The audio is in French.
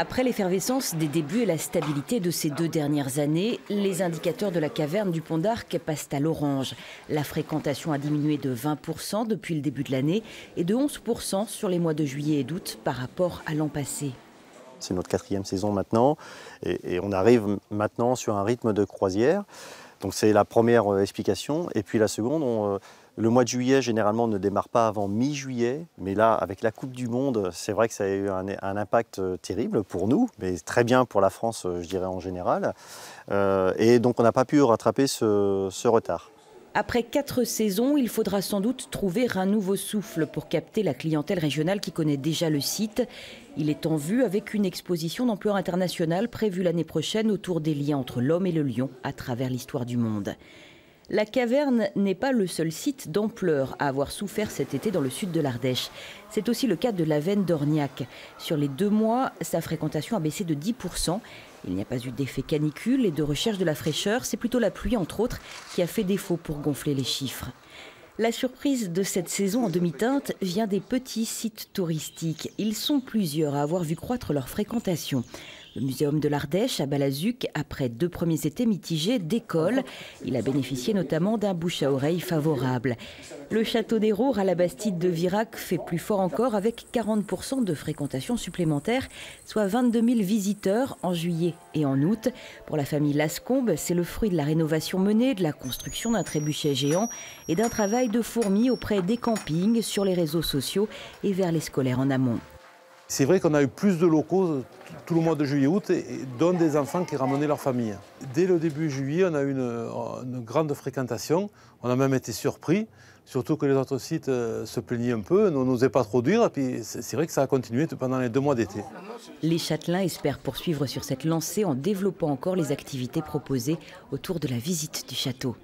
Après l'effervescence des débuts et la stabilité de ces 2 dernières années, les indicateurs de la caverne du Pont d'Arc passent à l'orange. La fréquentation a diminué de 20% depuis le début de l'année et de 11% sur les mois de juillet et d'août par rapport à l'an passé. C'est notre 4e saison maintenant et on arrive maintenant sur un rythme de croisière. Donc c'est la première explication. Et puis la seconde, le mois de juillet généralement ne démarre pas avant mi-juillet. Mais là, avec la Coupe du Monde, c'est vrai que ça a eu un impact terrible pour nous, mais très bien pour la France, je dirais en général. Et donc on n'a pas pu rattraper ce retard. Après 4 saisons, il faudra sans doute trouver un nouveau souffle pour capter la clientèle régionale qui connaît déjà le site. Il est en vue avec une exposition d'ampleur internationale prévue l'année prochaine autour des liens entre l'homme et le lion à travers l'histoire du monde. La caverne n'est pas le seul site d'ampleur à avoir souffert cet été dans le sud de l'Ardèche. C'est aussi le cas de la veine d'Orniac. Sur les 2 mois, sa fréquentation a baissé de 10%. Il n'y a pas eu d'effet canicule et de recherche de la fraîcheur. C'est plutôt la pluie, entre autres, qui a fait défaut pour gonfler les chiffres. La surprise de cette saison en demi-teinte vient des petits sites touristiques. Ils sont plusieurs à avoir vu croître leur fréquentation. Le Muséum de l'Ardèche à Balazuc, après 2 premiers étés mitigés, décolle. Il a bénéficié notamment d'un bouche à oreille favorable. Le château d'Hérault à la Bastide de Virac fait plus fort encore avec 40% de fréquentation supplémentaire, soit 22 000 visiteurs en juillet et en août. Pour la famille Lascombe, c'est le fruit de la rénovation menée, de la construction d'un trébuchet géant et d'un travail de fourmi auprès des campings, sur les réseaux sociaux et vers les scolaires en amont. C'est vrai qu'on a eu plus de locaux tout le mois de juillet-août, dont des enfants qui ramenaient leur famille. Dès le début juillet, on a eu une grande fréquentation. On a même été surpris, surtout que les autres sites se plaignaient un peu, n'osaient pas trop dire. Et puis c'est vrai que ça a continué pendant les 2 mois d'été. Les châtelains espèrent poursuivre sur cette lancée en développant encore les activités proposées autour de la visite du château.